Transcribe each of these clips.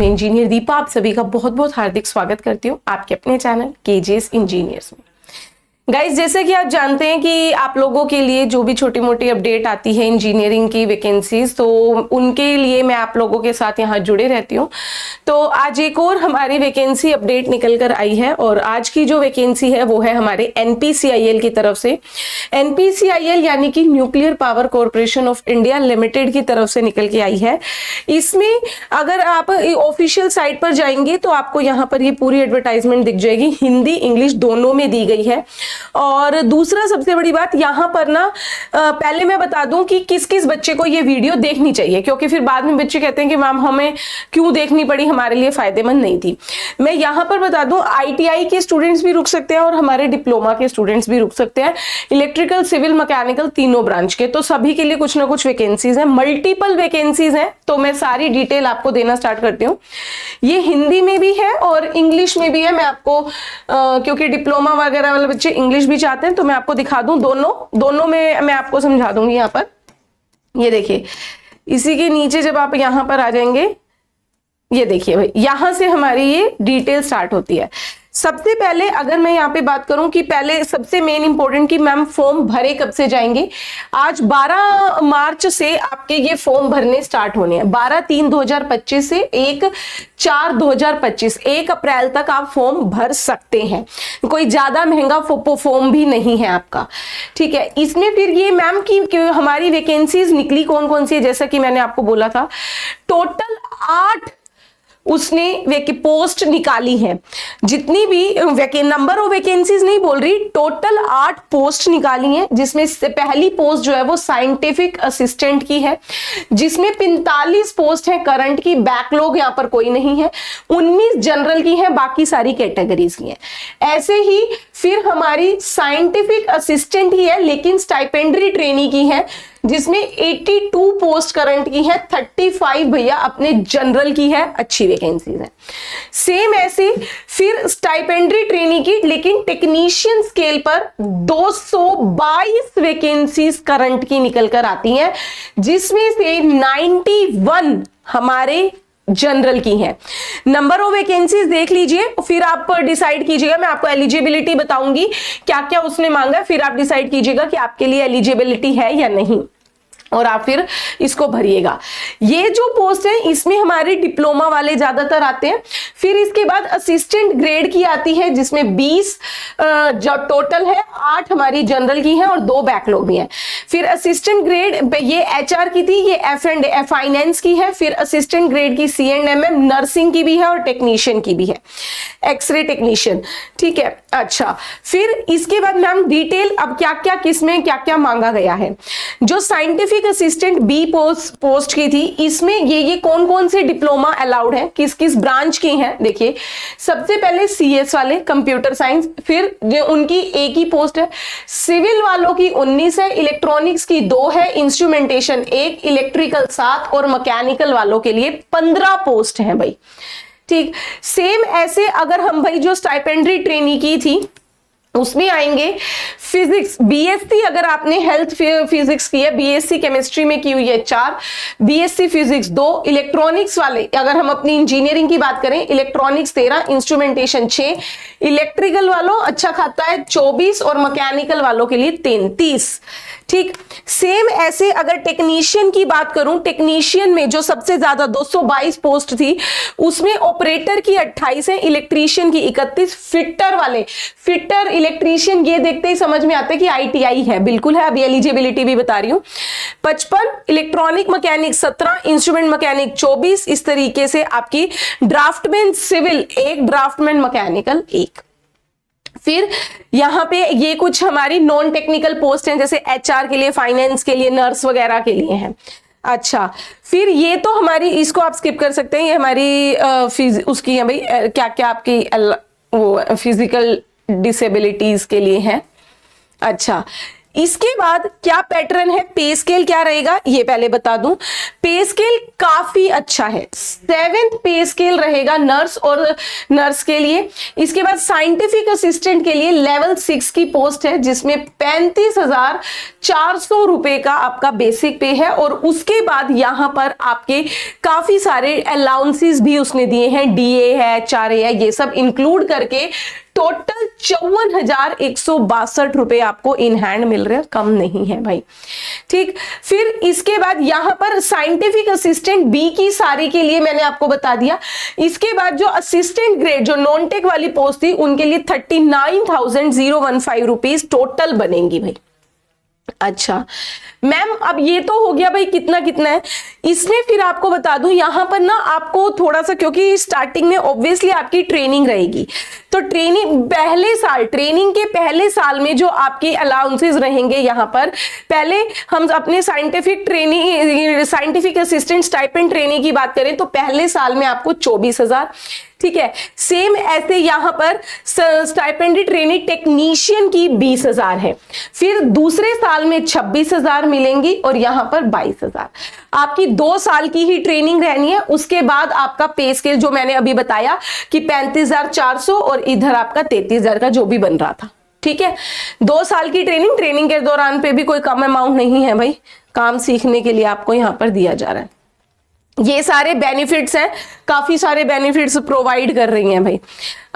मैं इंजीनियर दीपा आप सभी का बहुत बहुत हार्दिक स्वागत करती हूँ आपके अपने चैनल केजेस इंजीनियर्स में। गाइज, जैसे कि आप जानते हैं कि आप लोगों के लिए जो भी छोटी मोटी अपडेट आती है इंजीनियरिंग की वैकेंसीज, तो उनके लिए मैं आप लोगों के साथ यहाँ जुड़े रहती हूँ। तो आज एक और हमारी वैकेंसी अपडेट निकल कर आई है और आज की जो वैकेंसी है वो है हमारे NPCIL की तरफ से। NPCIL यानी कि nuclear power corporation of India limited की तरफ से निकल के आई है। इसमें अगर आप ऑफिशियल साइट पर जाएंगे तो आपको यहाँ पर ये पूरी एडवर्टाइजमेंट दिख जाएगी, हिंदी इंग्लिश दोनों में दी गई है। और दूसरा सबसे बड़ी बात यहाँ पर ना, पहले मैं बता दूं कि किस किस बच्चे को ये वीडियो देखनी चाहिए, क्योंकि फिर बाद में बच्चे कहते हैं कि मैम हमें क्यों देखनी पड़ी, हमारे लिए फायदेमंद नहीं थी। मैं यहाँ पर बता दूं ITI के स्टूडेंट्स भी रुक सकते हैं और हमारे डिप्लोमा के स्टूडेंट्स भी रुक सकते हैं, इलेक्ट्रिकल सिविल मैकेनिकल तीनों ब्रांच के। तो सभी के लिए कुछ ना कुछ वैकेंसीज है, मल्टीपल वैकेंसीज हैं। तो मैं सारी डिटेल आपको देना स्टार्ट करती हूँ। ये हिंदी में भी है और इंग्लिश में भी है। मैं आपको क्योंकि डिप्लोमा वगैरह वाले बच्चे इंग्लिश भी चाहते हैं तो मैं आपको दिखा दूं, दोनों में मैं आपको समझा दूंगी। यहाँ पर ये देखिए, इसी के नीचे जब आप यहाँ पर आ जाएंगे, ये देखिए भाई, यहां से हमारी ये डिटेल स्टार्ट होती है। सबसे पहले अगर मैं यहाँ पे बात करूं कि पहले सबसे मेन इंपॉर्टेंट कि मैम फॉर्म भरे कब से जाएंगे, आज 12 मार्च से आपके ये फॉर्म भरने स्टार्ट होने हैं। 12/3/2025 से 1/4/2025 1 अप्रैल तक आप फॉर्म भर सकते हैं। कोई ज्यादा महंगा फॉर्म भी नहीं है आपका, ठीक है। इसमें फिर ये मैम की हमारी वैकेंसीज निकली कौन कौन सी है, जैसा कि मैंने आपको बोला था, टोटल 8 उसने पोस्ट निकाली है। जितनी भी नंबर ऑफ वैकेंसीज नहीं बोल रही, टोटल 8 पोस्ट निकाली हैं, जिसमें से पहली पोस्ट जो है वो साइंटिफिक असिस्टेंट की है, जिसमें 45 पोस्ट है करंट की, बैकलॉग यहाँ पर कोई नहीं है, 19 जनरल की है, बाकी सारी कैटेगरीज की है। ऐसे ही फिर हमारी साइंटिफिक असिस्टेंट ही है लेकिन स्टाइपेंडरी ट्रेनी की है, जिसमें 82 पोस्ट करंट की है, 35 भैया अपने जनरल की है। अच्छी वैकेंसीज है। सेम ऐसे फिर स्टाइपेंडरी ट्रेनी की लेकिन टेक्नीशियन स्केल पर 222 वैकेंसीज करंट की निकल कर आती हैं, जिसमें से 91 हमारे जनरल की है। नंबर ऑफ वैकेंसीज देख लीजिए, फिर आप डिसाइड कीजिएगा। मैं आपको एलिजिबिलिटी बताऊंगी क्या क्या उसने मांगा है, फिर आप डिसाइड कीजिएगा कि आपके लिए एलिजिबिलिटी है या नहीं, और आप फिर इसको भरिएगा। ये जो पोस्ट है इसमें हमारे डिप्लोमा वाले ज्यादातर आते हैं। फिर इसके बाद असिस्टेंट ग्रेड की आती है, जिसमें 20 जो टोटल है, 8 हमारी जनरल की है और 2 बैकलॉग भी है। फिर असिस्टेंट ग्रेड ये HR की थी, ये F&A फाइनेंस की है। फिर असिस्टेंट ग्रेड की C&MM नर्सिंग की भी है और टेक्नीशियन की भी है, एक्सरे टेक्नीशियन, ठीक है। अच्छा, फिर इसके बाद मैम डिटेल अब क्या क्या किसमें क्या क्या मांगा गया है। जो साइंटिफिक असिस्टेंट B पोस्ट की थी, इसमें ये कौन कौन से डिप्लोमा अलाउड है, किस किस ब्रांच की हैं। देखिए, सबसे पहले CS वाले कंप्यूटर साइंस, फिर जो उनकी एक ही पोस्ट है। सिविल वालों की 19 है, इलेक्ट्रॉनिक्स की 2 है, इंस्ट्रूमेंटेशन 1, इलेक्ट्रिकल 7 और मैकेनिकल वालों के लिए 15 पोस्ट हैं भाई, ठीक। सेम ऐसे अगर हम भाई जो स्टाइपेंडरी ट्रेनी की थी उसमें आएंगे, फिजिक्स BSc अगर आपने हेल्थ फिजिक्स की है, BSc केमिस्ट्री में की हुई है 4, BSc फिजिक्स 2, इलेक्ट्रॉनिक्स वाले अगर हम अपनी इंजीनियरिंग की बात करें, इलेक्ट्रॉनिक्स 13, इंस्ट्रूमेंटेशन 6, इलेक्ट्रिकल वालों अच्छा खाता है 24 और मैकेनिकल वालों के लिए 33, ठीक। सेम ऐसे अगर टेक्नीशियन की बात करूं, टेक्नीशियन में जो सबसे ज्यादा 222 पोस्ट थी, उसमें ऑपरेटर की 28 है, इलेक्ट्रीशियन की 31, फिटर वाले, फिटर इलेक्ट्रीशियन ये देखते ही समझ में आता है कि ITI है, बिल्कुल है। अभी एलिजिबिलिटी भी बता रही हूं, 55, इलेक्ट्रॉनिक मैकेनिक 17, इंस्ट्रूमेंट मैकेनिक 24। इस तरीके से आपकी ड्राफ्टमैन सिविल 1, ड्राफ्टमैन मैकेनिकल 1। फिर यहाँ पे ये कुछ हमारी नॉन टेक्निकल पोस्ट हैं, जैसे HR के लिए, फाइनेंस के लिए, नर्स वगैरह के लिए हैं। अच्छा, फिर ये तो हमारी, इसको आप स्किप कर सकते हैं, ये हमारी उसकी है भाई, क्या क्या आपकी वो फिजिकल डिसेबिलिटीज के लिए है। अच्छा, इसके बाद क्या पैटर्न है, पे स्केल क्या रहेगा ये पहले बता दूं। पे स्केल काफी अच्छा है, 7th पे स्केल रहेगा नर्स और नर्स के लिए। इसके बाद साइंटिफिक असिस्टेंट के लिए लेवल 6 की पोस्ट है जिसमें 35,400 रुपए का आपका बेसिक पे है, और उसके बाद यहां पर आपके काफी सारे अलाउंसेस भी उसने दिए हैं, डीए है, HRA है, ये सब इंक्लूड करके टोटल 54,162 रुपए आपको इन हैंड मिल रहे हैं, कम नहीं है भाई। ठीक, फिर इसके बाद यहां पर साइंटिफिक असिस्टेंट बी की सारी के लिए मैंने आपको बता दिया। इसके बाद जो असिस्टेंट ग्रेड जो नॉन टेक वाली पोस्ट थी उनके लिए 39,015 रुपीज टोटल बनेंगी भाई। अच्छा मैम, अब ये तो हो गया भाई कितना कितना है। इसमें फिर आपको बता दूं यहां पर ना आपको थोड़ा सा, क्योंकि स्टार्टिंग में ऑब्वियसली आपकी ट्रेनिंग रहेगी, तो ट्रेनिंग पहले साल, ट्रेनिंग के पहले साल में जो आपके अलाउंसेस रहेंगे, यहां पर पहले हम अपने scientific training, scientific assistant stipend training की बात करें तो पहले साल में आपको 24,000, ठीक है। सेम ऐसे यहां पर स्टाइपेंडी ट्रेनिंग टेक्नीशियन की 20,000 है, फिर दूसरे साल में 26,000 मिलेंगी और यहां पर 22,000। आपकी 2 साल की ही ट्रेनिंग रहनी है, उसके बाद आपका पे स्केल जो मैंने अभी बताया कि 35,400 और इधर आपका 33,000 का जो भी बन रहा था, ठीक है। 2 साल की ट्रेनिंग, ट्रेनिंग के दौरान पे भी कोई कम अमाउंट नहीं है भाई, काम सीखने के लिए आपको यहां पर दिया जा रहा है। ये सारे बेनिफिट्स हैं, काफी सारे बेनिफिट्स प्रोवाइड कर रही हैं भाई।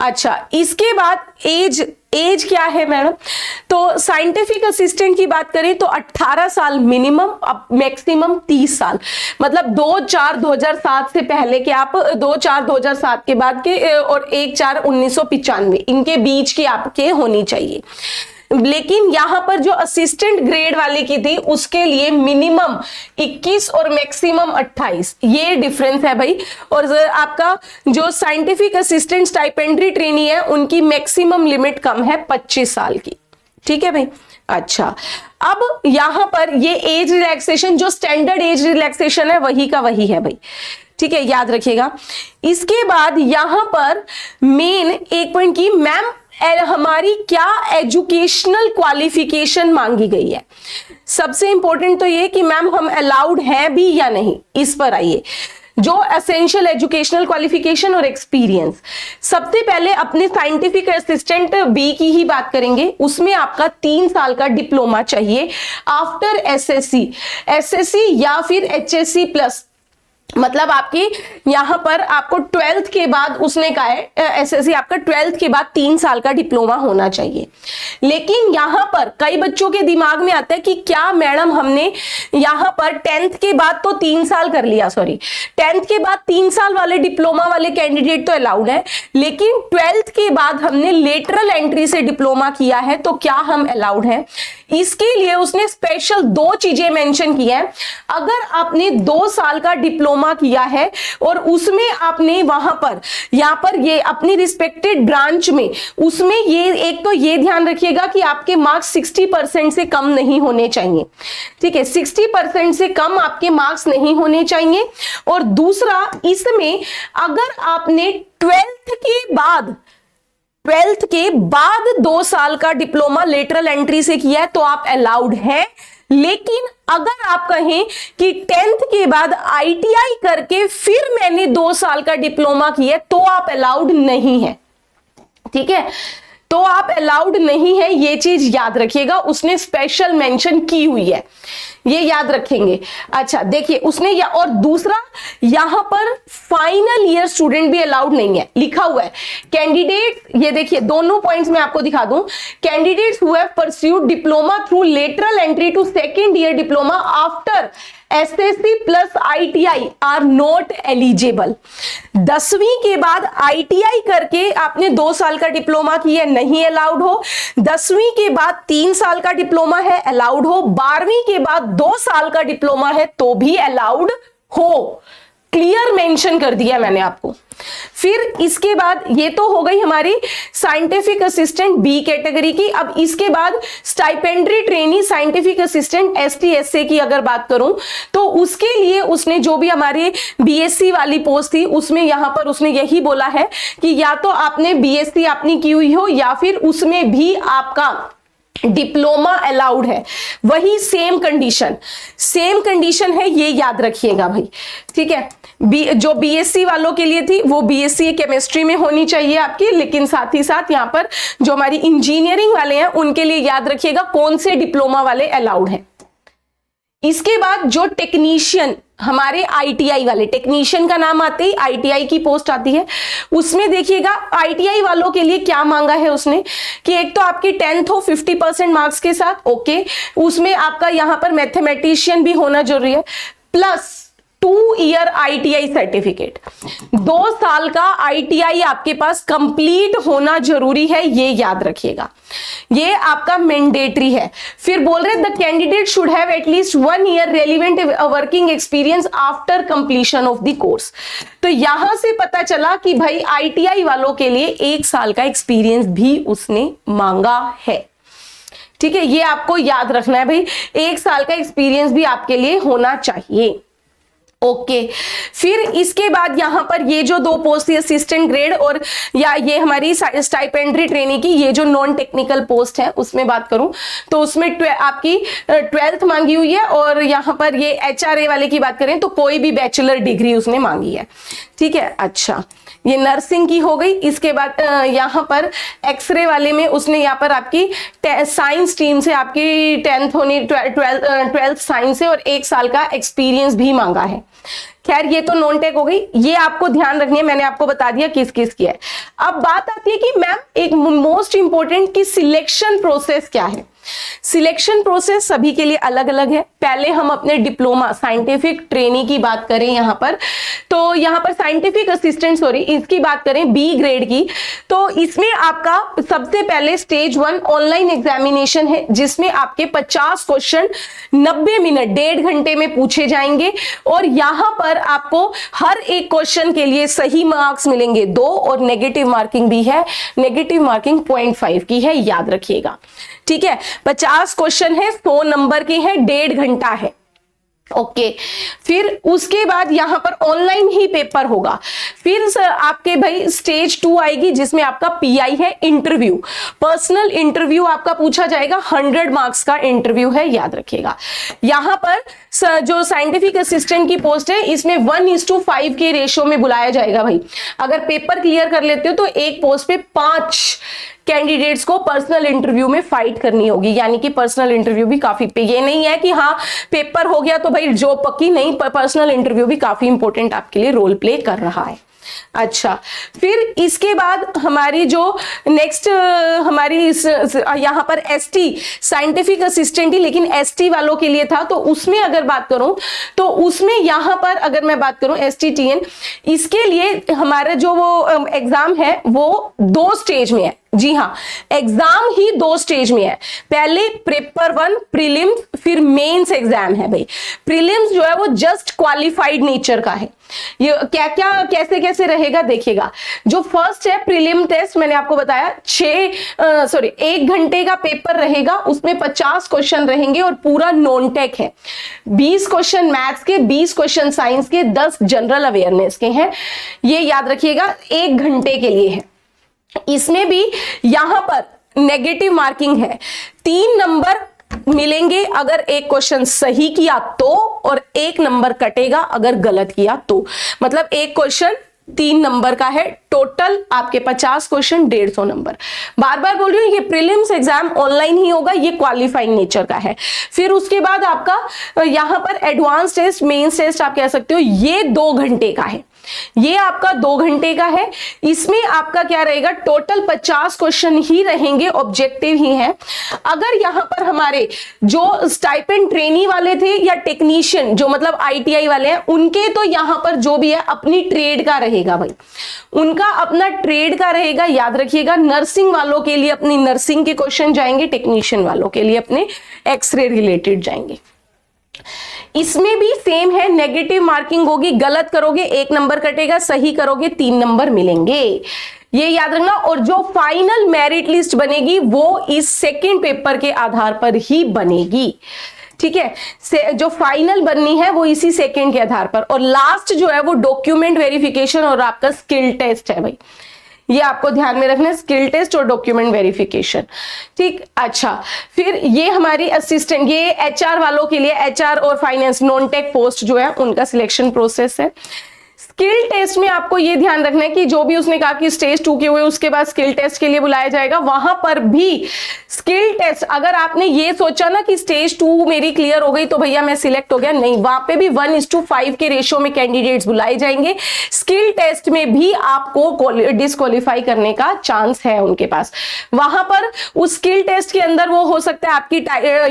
अच्छा, इसके बाद एज क्या है मैडम, तो साइंटिफिक असिस्टेंट की बात करें तो 18 साल मिनिमम, अब मैक्सिमम 30 साल, मतलब 2/4/2007 से पहले के आप, 2/4/2007 के बाद के और 1/4/1995 इनके बीच की आपके होनी चाहिए। लेकिन यहां पर जो असिस्टेंट ग्रेड वाले की थी उसके लिए मिनिमम 21 और मैक्सिमम 28, ये डिफरेंस है भाई। और आपका जो साइंटिफिक असिस्टेंट स्टाइपेंडरी ट्रेनी है उनकी मैक्सिमम लिमिट कम है 25 साल की, ठीक है भाई। अच्छा, अब यहां पर ये एज रिलैक्सेशन, जो स्टैंडर्ड एज रिलैक्सेशन है वही का वही है भाई, ठीक है, याद रखिएगा। इसके बाद यहां पर मेन एक पॉइंट की मैम हमारी क्या एजुकेशनल क्वालिफिकेशन मांगी गई है। सबसे इंपॉर्टेंट तो ये कि मैम हम अलाउड हैं भी या नहीं, इस पर आइए। जो एसेंशियल एजुकेशनल क्वालिफिकेशन और एक्सपीरियंस, सबसे पहले अपने साइंटिफिक असिस्टेंट बी की ही बात करेंगे, उसमें आपका 3 साल का डिप्लोमा चाहिए आफ्टर एसएससी या फिर HSC प्लस, मतलब आपकी यहां पर आपको 12th के बाद, उसने कहा है एसएससी आपका 12th के बाद 3 साल का डिप्लोमा होना चाहिए। लेकिन यहां पर कई बच्चों के दिमाग में आता है कि क्या मैडम हमने यहां पर 10th के बाद तो 3 साल कर लिया, 10th के बाद 3 साल वाले डिप्लोमा वाले कैंडिडेट तो अलाउड है, लेकिन 12th के बाद हमने लेटरल एंट्री से डिप्लोमा किया है तो क्या हम अलाउड हैं। इसके लिए उसने स्पेशल 2 चीजें मेंशन की हैं। अगर आपने 2 साल का डिप्लोमा किया है और उसमें आपने वहां पर यहां पर ये अपनी रिस्पेक्टेड ब्रांच में, उसमें ये एक तो ये ध्यान रखिएगा कि आपके मार्क्स 60% से कम नहीं होने चाहिए, ठीक है, 60% से कम आपके मार्क्स नहीं होने चाहिए। और दूसरा, इसमें अगर आपने 12th के बाद 2 साल का डिप्लोमा लेटरल एंट्री से किया है तो आप अलाउड हैं। लेकिन अगर आप कहें कि 10th के बाद ITI करके फिर मैंने 2 साल का डिप्लोमा किया तो आप अलाउड नहीं है, ठीक है, तो आप अलाउड नहीं है, ये चीज याद रखिएगा, उसने स्पेशल मेंशन की हुई है, ये याद रखेंगे। अच्छा देखिए उसने और दूसरा यहां पर फाइनल ईयर स्टूडेंट भी अलाउड नहीं है, लिखा हुआ है कैंडिडेट, ये देखिए दोनों पॉइंट्स में आपको दिखा दूं, candidates who have pursued diploma through lateral entry to second year diploma after SSC plus ITI are not eligible. 10वीं के बाद ITI करके आपने 2 साल का डिप्लोमा किया, नहीं अलाउड हो। 10वीं के बाद 3 साल का डिप्लोमा है, अलाउड हो। 12वीं के बाद 2 साल का डिप्लोमा है तो भी अलाउड हो, क्लियर मेंशन कर दिया मैंने आपको। फिर इसके बाद ये तो हो गई हमारी साइंटिफिक असिस्टेंट बी कैटेगरी की। अब इसके बाद stipendiary trainee scientific assistant ST/SA की अगर बात करूं तो उसके लिए उसने जो भी हमारे BSc वाली पोस्ट थी उसमें यहां पर उसने यही बोला है कि या तो आपने BSc अपनी की हुई हो या फिर उसमें भी आपका डिप्लोमा अलाउड है, वही सेम कंडीशन है, ये याद रखिएगा भाई, ठीक है। जो बीएससी वालों के लिए थी वो बीएससी केमिस्ट्री में होनी चाहिए आपकी, लेकिन साथ ही साथ यहाँ पर जो हमारी इंजीनियरिंग वाले हैं उनके लिए याद रखिएगा कौन से डिप्लोमा वाले अलाउड हैं। इसके बाद जो टेक्नीशियन, हमारे आईटीआई वाले, टेक्नीशियन का नाम आते ही आईटीआई की पोस्ट आती है, उसमें देखिएगा आईटीआई वालों के लिए क्या मांगा है उसने कि एक तो आपकी 10th हो 50% मार्क्स के साथ, ओके, उसमें आपका यहां पर मैथमेटिशियन भी होना जरूरी है, प्लस 2 ईयर आईटीआई सर्टिफिकेट, 2 साल का आईटीआई आपके पास कंप्लीट होना जरूरी है, ये याद रखिएगा, ये आपका मैंडेटरी है। फिर बोल रहे the candidate should have at least 1 year relevant working experience after completion of the course. तो यहां से पता चला कि भाई आईटीआई वालों के लिए 1 साल का एक्सपीरियंस भी उसने मांगा है, ठीक है, ये आपको याद रखना है भाई, 1 साल का एक्सपीरियंस भी आपके लिए होना चाहिए, ओके। फिर इसके बाद यहां पर ये जो 2 पोस्ट थी असिस्टेंट ग्रेड और या ये हमारी स्टाइपेंड्री ट्रेनी की, ये जो नॉन टेक्निकल पोस्ट है उसमें बात करूं तो उसमें आपकी 12th मांगी हुई है, और यहां पर ये एचआरए वाले की बात करें तो कोई भी बैचलर डिग्री उसने मांगी है, ठीक है। अच्छा, ये नर्सिंग की हो गई। इसके बाद यहाँ पर एक्सरे वाले में उसने यहाँ पर आपकी साइंस स्ट्रीम से आपकी 10th होनी, 12th साइंस से और 1 साल का एक्सपीरियंस भी मांगा है। खैर ये तो नॉन टेक हो गई, ये आपको ध्यान रखनी है, मैंने आपको बता दिया किस किस की है। अब बात आती है कि मैम एक मोस्ट इंपॉर्टेंट की सिलेक्शन प्रोसेस क्या है। सिलेक्शन प्रोसेस सभी के लिए अलग अलग है। पहले हम अपने डिप्लोमा साइंटिफिक ट्रेनी की बात करें यहाँ पर, तो यहाँ पर साइंटिफिक असिस्टेंट इसकी बात करें बी ग्रेड की, तो इसमें आपका सबसे पहले स्टेज 1 ऑनलाइन एग्जामिनेशन है, जिसमें आपके 50 क्वेश्चन 90 मिनट 1.5 घंटे में पूछे जाएंगे, और यहाँ पर आपको हर एक क्वेश्चन के लिए सही मार्क्स मिलेंगे 2, और नेगेटिव मार्किंग भी है, नेगेटिव मार्किंग 0.5 की है, याद रखिएगा, ठीक है। 50 क्वेश्चन है, 100 नंबर के हैं, 1.5 घंटा है, ओके। फिर उसके बाद यहां पर ऑनलाइन ही पेपर होगा। फिर आपके भाई स्टेज 2 आएगी, जिसमें आपका पीआई है, इंटरव्यू, पर्सनल इंटरव्यू आपका पूछा जाएगा, 100 मार्क्स का इंटरव्यू है, याद रखिएगा। यहां पर जो साइंटिफिक असिस्टेंट की पोस्ट है, इसमें 1:5 के रेशो में बुलाया जाएगा भाई। अगर पेपर क्लियर कर लेते हो तो एक पोस्ट पे 5 कैंडिडेट्स को पर्सनल इंटरव्यू में फाइट करनी होगी, यानी कि पर्सनल इंटरव्यू भी काफी, ये नहीं है कि हाँ पेपर हो गया तो भाई जॉब पक्की, नहीं, पर्सनल इंटरव्यू भी काफी इंपॉर्टेंट आपके लिए रोल प्ले कर रहा है। अच्छा, फिर इसके बाद हमारी जो नेक्स्ट हमारी यहाँ पर एसटी साइंटिफिक असिस्टेंट ही, लेकिन एसटी वालों के लिए था, तो उसमें अगर बात करूं तो उसमें यहाँ पर अगर मैं बात करूं एसटीटीएन, इसके लिए हमारा जो वो एग्जाम है वो 2 स्टेज में है। जी हाँ, एग्जाम ही 2 स्टेज में है। पहले पेपर 1 प्रीलिम्स, फिर मेंस एग्जाम है भाई। प्रीलिम्स जो है वो जस्ट क्वालिफाइड नेचर का है। ये क्या क्या कैसे कैसे रहेगा देखिएगा। जो फर्स्ट है प्रीलिम टेस्ट, मैंने आपको बताया 1 घंटे का पेपर रहेगा, उसमें 50 क्वेश्चन रहेंगे और पूरा नॉन टेक है। 20 क्वेश्चन मैथ्स के, 20 क्वेश्चन साइंस के, 10 जनरल अवेयरनेस के हैं। ये याद रखिएगा, 1 घंटे के लिए है। इसमें भी यहां पर नेगेटिव मार्किंग है, 3 नंबर मिलेंगे अगर एक क्वेश्चन सही किया तो, और 1 नंबर कटेगा अगर गलत किया तो। मतलब एक क्वेश्चन 3 नंबर का है, टोटल आपके 50 क्वेश्चन 150 नंबर। बार बार बोल रही हूँ, ये प्रीलिम्स एग्जाम ऑनलाइन ही होगा, ये क्वालिफाइंग नेचर का है। फिर उसके बाद आपका यहाँ पर एडवांस टेस्ट, मेंस टेस्ट आप कह सकते हो, ये 2 घंटे का है। ये आपका 2 घंटे का है। इसमें आपका क्या रहेगा, टोटल 50 क्वेश्चन ही रहेंगे, ऑब्जेक्टिव ही है। अगर यहां पर हमारे जो स्टाइपेंड ट्रेनी वाले थे या टेक्नीशियन जो मतलब आईटीआई वाले हैं, उनके तो यहां पर जो भी है अपनी ट्रेड का रहेगा भाई, उनका अपना ट्रेड का रहेगा, याद रखिएगा। नर्सिंग वालों के लिए अपनी नर्सिंग के क्वेश्चन जाएंगे, टेक्नीशियन वालों के लिए अपने एक्सरे रिलेटेड जाएंगे। इसमें भी सेम है, नेगेटिव मार्किंग होगी, गलत करोगे 1 नंबर कटेगा, सही करोगे 3 नंबर मिलेंगे, ये याद रखना। और जो फाइनल मेरिट लिस्ट बनेगी वो इस सेकंड पेपर के आधार पर ही बनेगी, ठीक है। जो फाइनल बननी है वो इसी सेकंड के आधार पर। और लास्ट जो है वो डॉक्यूमेंट वेरिफिकेशन और आपका स्किल टेस्ट है भाई। ये आपको ध्यान में रखना है, स्किल टेस्ट और डॉक्यूमेंट वेरिफिकेशन। ठीक, अच्छा, फिर ये हमारी असिस्टेंट, ये एचआर वालों के लिए, एचआर और फाइनेंस नॉन टेक पोस्ट जो है उनका सिलेक्शन प्रोसेस है। स्किल टेस्ट में आपको ये ध्यान रखना है कि जो भी उसने कहा कि स्टेज 2 के हुए उसके बाद स्किल टेस्ट के लिए बुलाया जाएगा, वहां पर भी स्किल टेस्ट, अगर आपने ये सोचा ना कि स्टेज 2 मेरी क्लियर हो गई तो भैया मैं सिलेक्ट हो गया, नहीं, वहां पे भी 1:5 के रेशियो में कैंडिडेट्स बुलाए जाएंगे। स्किल टेस्ट में भी आपको डिस्क्वालीफाई करने का चांस है उनके पास। वहां पर उस स्किल टेस्ट के अंदर वो हो सकता है आपकी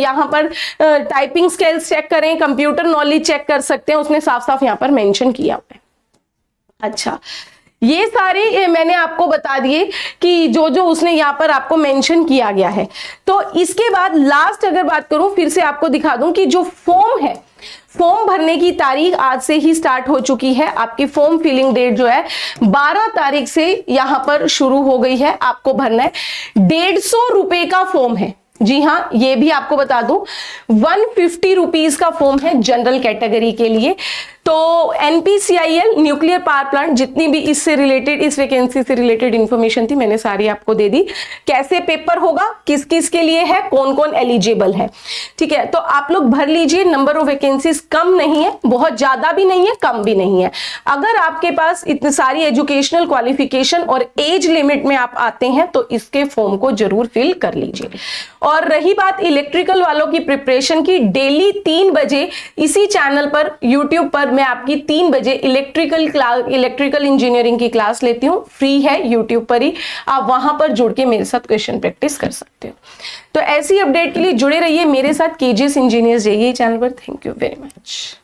यहां पर टाइपिंग स्किल्स चेक करें, कंप्यूटर नॉलेज चेक कर सकते हैं, उसने साफ साफ यहां पर मेंशन किया हुआ है। अच्छा, ये सारे मैंने आपको बता दिए कि जो जो उसने यहाँ पर आपको मेंशन किया गया है। तो इसके बाद लास्ट अगर बात करूं, फिर से आपको दिखा दूं कि जो फॉर्म है, फॉर्म भरने की तारीख आज से ही स्टार्ट हो चुकी है। आपकी फॉर्म फिलिंग डेट जो है 12 तारीख से यहां पर शुरू हो गई है। आपको भरना है, 150 रुपए का फॉर्म है। जी हाँ, ये भी आपको बता दूं, 150 रुपीज का फॉर्म है जनरल कैटेगरी के लिए। तो NPCIL न्यूक्लियर पावर प्लांट, जितनी भी इससे रिलेटेड, इस वैकेंसी से रिलेटेड इंफॉर्मेशन थी मैंने सारी आपको दे दी। कैसे पेपर होगा, किस किस के लिए है, कौन कौन एलिजिबल है, ठीक है। तो आप लोग भर लीजिए। नंबर ऑफ वैकेंसीज कम नहीं है, बहुत ज्यादा भी नहीं है, कम भी नहीं है। अगर आपके पास इतनी सारी एजुकेशनल क्वालिफिकेशन और एज लिमिट में आप आते हैं तो इसके फॉर्म को जरूर फिल कर लीजिए। और रही बात इलेक्ट्रिकल वालों की प्रिपरेशन की, डेली 3 बजे इसी चैनल पर, यूट्यूब पर मैं आपकी 3 बजे इलेक्ट्रिकल इंजीनियरिंग की क्लास लेती हूँ, फ्री है, यूट्यूब पर ही। आप वहां पर जुड़ के मेरे साथ क्वेश्चन प्रैक्टिस कर सकते हो। तो ऐसी अपडेट के लिए जुड़े रहिए मेरे साथ, KGS इंजीनियर्स JEE चैनल पर। Thank you very much.